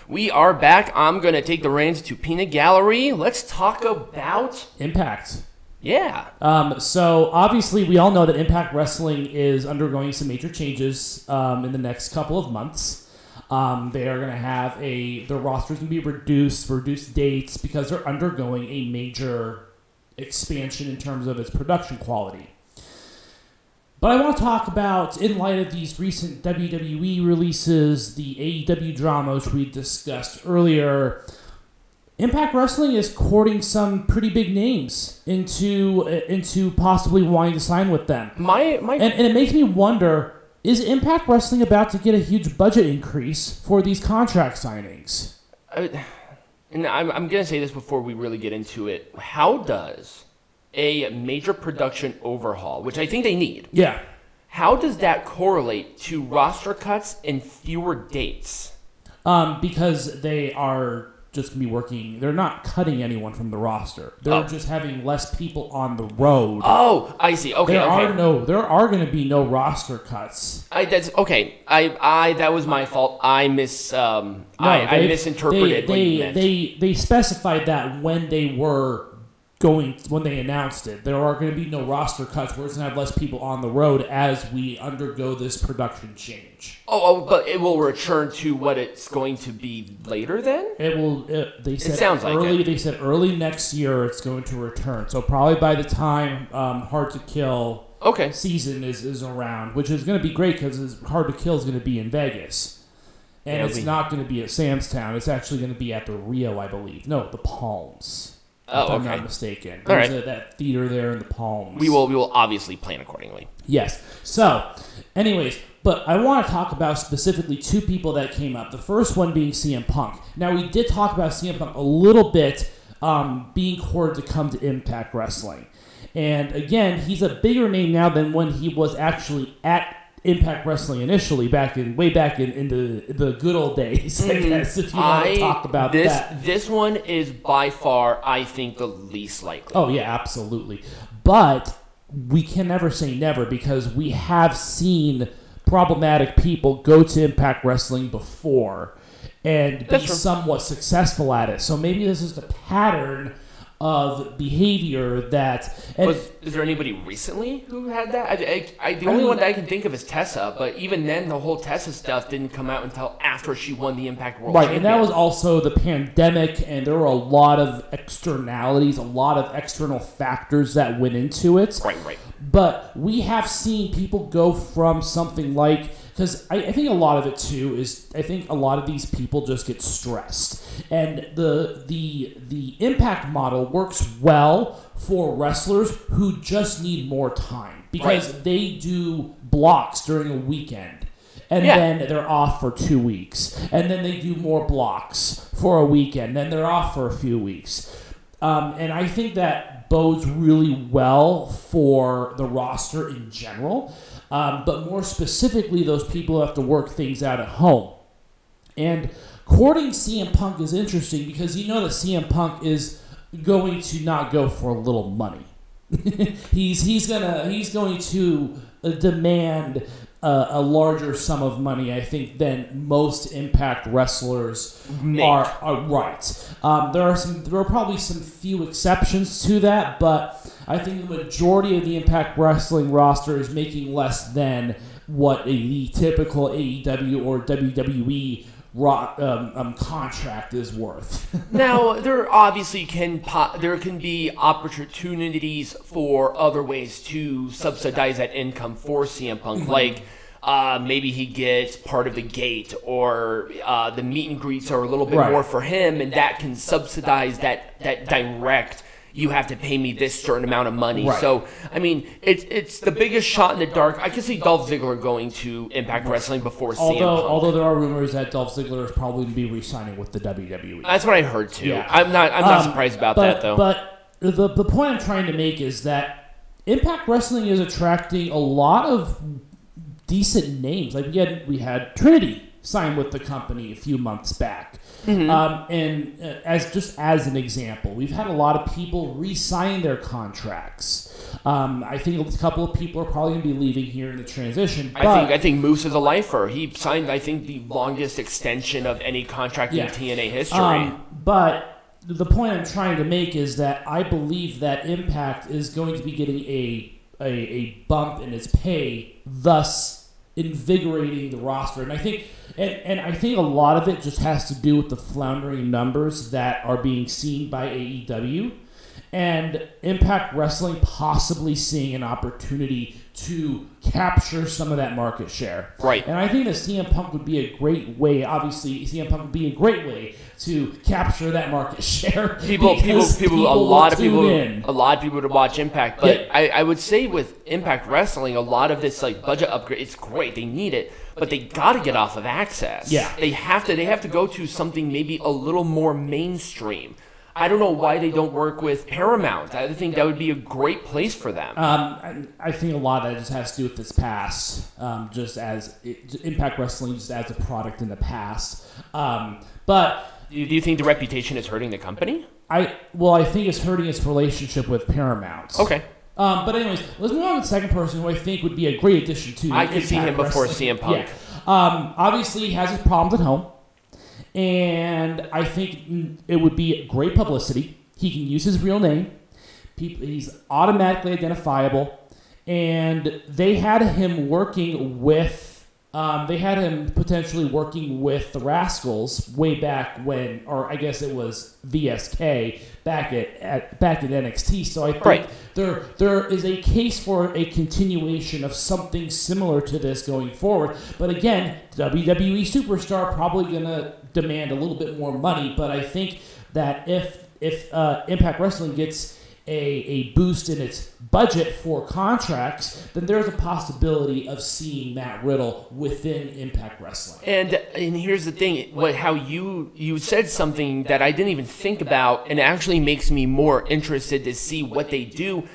We are back. I'm going to take the reins to Peanut Gallery. Let's talk about Impact. Yeah. So obviously we all know that Impact Wrestling is undergoing some major changes in the next couple of months. They are going to have their roster's going to be reduced dates because they're undergoing a major expansion in terms of its production quality. But I want to talk about, in light of these recent WWE releases, the AEW drama, which we discussed earlier, Impact Wrestling is courting some pretty big names into possibly wanting to sign with them. And it makes me wonder, is Impact Wrestling about to get a huge budget increase for these contract signings? And I'm going to say this before we really get into it. How does a major production overhaul, which I think they need, how does that correlate to roster cuts and fewer dates? Because they are just going to be working. They're not cutting anyone from the roster. They're just having less people on the road. Oh, I see. Okay, there are going to be no roster cuts. That's okay. That was my fault. I misinterpreted what you meant. They specified that when they announced it, there are going to be no roster cuts. We're just going to have less people on the road as we undergo this production change. But it will return to what it's going to be later then? It will. They said it sounds early. Like it. They said early next year it's going to return. So probably by the time Hard to Kill season is around, which is going to be great because Hard to Kill is going to be in Vegas. And it's not going to be at Sam's Town. It's actually going to be at the Rio, I believe. No, the Palms. If I'm not mistaken. There's that theater there in the Palms. We will obviously plan accordingly. Yes. So, anyways, but I want to talk about specifically two people that came up. The first one being CM Punk. Now, we did talk about CM Punk a little bit being courted to come to Impact Wrestling. And again, he's a bigger name now than when he was actually at Impact Wrestling initially, way back in the good old days, I guess, if you want to talk about that. This one is by far, I think, the least likely. Oh, yeah, absolutely. But we can never say never because we have seen problematic people go to Impact Wrestling before and be somewhat successful at it. So maybe this is the pattern of behavior that... Is there anybody recently who had that? The only one that I can think of is Tessa, but even then, the whole Tessa stuff didn't come out until after she won the Impact World Championship. And that was also the pandemic, and there were a lot of externalities, a lot of external factors that went into it. Right. But we have seen people go from something like... Because I think a lot of it, too, is I think a lot of these people just get stressed. And the Impact model works well for wrestlers who just need more time. Because they do blocks during a weekend. And then they're off for 2 weeks. And then they do more blocks for a weekend. Then they're off for a few weeks. And I think that bodes really well for the roster in general. But more specifically, those people have to work things out at home. And courting CM Punk is interesting because you know that CM Punk is going to not go for a little money. he's going to demand a larger sum of money, I think, than most Impact wrestlers are right. There are probably some few exceptions to that, but I think the majority of the Impact Wrestling roster is making less than what the typical AEW or WWE contract is worth. Now, there obviously can be opportunities for other ways to subsidize that income for CM Punk, like maybe he gets part of the gate, or the meet and greets are a little bit more for him, and that can subsidize that direct. You have to pay me this certain amount of money. So, I mean, it's the biggest shot in the dark. I can see Dolph Ziggler going to Impact Wrestling before CM Punk. Although there are rumors that Dolph Ziggler is probably going to be re-signing with the WWE. That's what I heard too. Yeah. I'm not surprised about that though. But the point I'm trying to make is that Impact Wrestling is attracting a lot of decent names. Like we had Trinity sign with the company a few months back. And as an example, we've had a lot of people re-sign their contracts. I think a couple of people are probably going to be leaving here in the transition. But I think Moose is a lifer. He signed, I think, the longest extension of any contract in TNA history. But the point I'm trying to make is that I believe that Impact is going to be getting a bump in its pay, thus invigorating the roster. And I think a lot of it just has to do with the floundering numbers that are being seen by AEW and Impact Wrestling possibly seeing an opportunity to capture some of that market share. Right. And I think that CM Punk would be a great way, obviously, CM Punk would be a great way to capture that market share. A lot of people to watch Impact. But I would say with Impact Wrestling, a lot of this like budget upgrade, it's great. They need it. But they got to get off of Access. Yeah. They have to go to something maybe a little more mainstream. I don't know why they don't work with Paramount. I think that would be a great place for them. I think a lot of that just has to do with this past, just as Impact Wrestling just as a product in the past. But do you think the reputation is hurting the company? I think it's hurting its relationship with Paramount. Okay. But anyways, let's move on to the second person who I think would be a great addition to I could see him before CM Punk. Yeah. Obviously, he has his problems at home. And I think it would be great publicity. He can use his real name. He's automatically identifiable. And they had him working with... they had him potentially working with the Rascals way back when... Or I guess it was VSK back at NXT. So I think there is a case for a continuation of something similar to this going forward. But again, WWE Superstar probably going to demand a little bit more money, but I think that if Impact Wrestling gets a boost in its budget for contracts, then there's a possibility of seeing Matt Riddle within Impact Wrestling. And here's the thing, how you said something that I didn't even think about, and it actually makes me more interested to see what they do.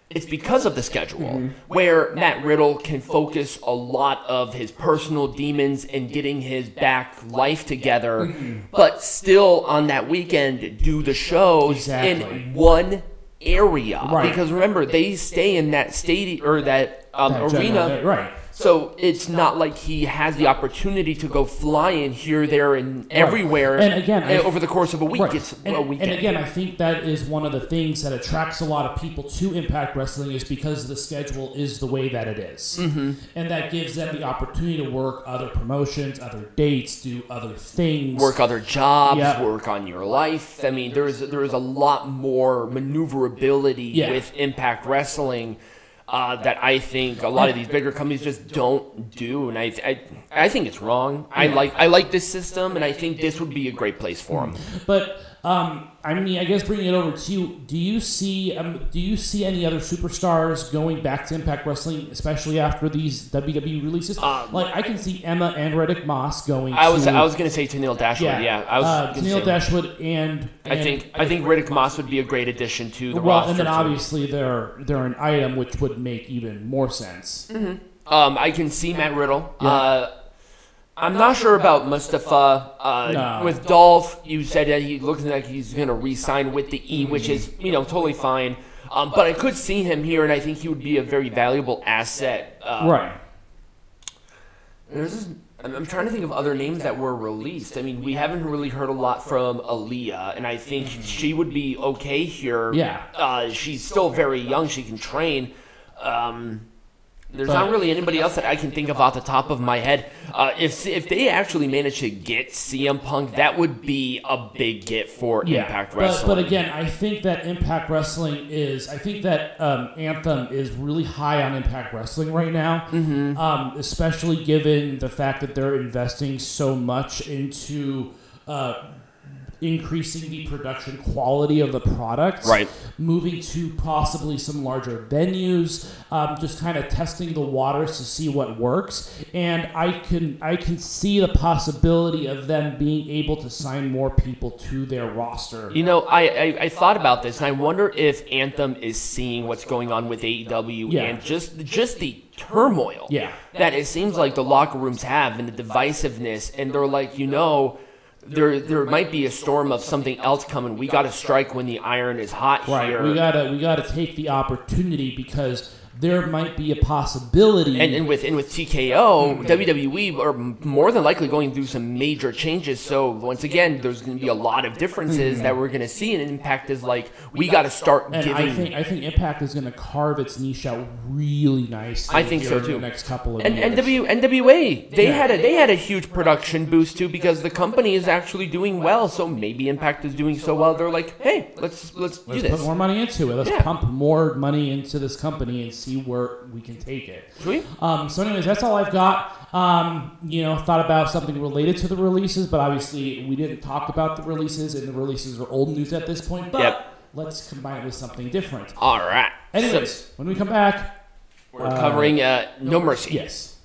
It's because of the schedule, where Matt Riddle can focus a lot of his personal demons and getting his back life together, but still on that weekend do the shows in one area. Right. Because remember, they stay in that stadium or that arena. Right. So it's not like he has the opportunity to go flying here, there, and everywhere. And again, over the course of a week, it's a weekend. And again, I think that is one of the things that attracts a lot of people to Impact Wrestling is because the schedule is the way that it is. And that gives them the opportunity to work other promotions, other dates, do other things. Work other jobs, work on your life. I mean, there is a lot more maneuverability with Impact Wrestling. That I think a lot of these bigger companies just don't do, and I think it's wrong. I like this system, and I think this would be a great place for them. But I mean, I guess bringing it over to you, do you see any other superstars going back to Impact Wrestling, especially after these WWE releases? Like I can see Emma and Riddick Moss going. I was going to say Tenille Dashwood. Tenille Dashwood and I think Riddick Moss would be a great addition to the roster. Well, and then obviously they're an item which would make even more sense. I can see Matt Riddle. I'm not sure about Mustafa. With Dolph, you said that he looks like he's going to re-sign with the E, which is totally fine. But I could see him here, and I think he would be a very valuable asset. Right. I'm trying to think of other names that were released. I mean, we haven't really heard a lot from Aaliyah, and I think she would be okay here. Yeah. She's still very young. She can train. There's not really anybody else that I can think of off the top of my head. If they actually manage to get CM Punk, that would be a big get for Impact Wrestling. But again, I think that Impact Wrestling is... I think that Anthem is really high on Impact Wrestling right now, especially given the fact that they're investing so much into... increasing the production quality of the product, moving to possibly some larger venues, just kind of testing the waters to see what works, and I can see the possibility of them being able to sign more people to their roster. I thought about this, and I wonder if Anthem is seeing what's going on with AEW and just the turmoil that it seems like the locker rooms have and the divisiveness, and they're like, there might be a storm of something else coming. We got to strike when the iron is hot here. We gotta take the opportunity because there might be a possibility. And with TKO, WWE are more than likely going through some major changes. So once again, there's going to be a lot of differences that we're going to see. And Impact is like, we got to start giving. I think Impact is going to carve its niche out really nicely. I think so too. In the next couple of and years. NWA, they had a huge production boost too because the company is actually doing well. So maybe Impact is doing so well. They're like, hey, let's do this. Put more money into it. Let's pump more money into this company and see where we can take it. Sweet. So anyways, that's all I've got. Thought about something related to the releases, but obviously we didn't talk about the releases, and the releases are old news at this point. But let's combine it with something different. All right. Anyways, when we come back, we're covering No Mercy. Yes.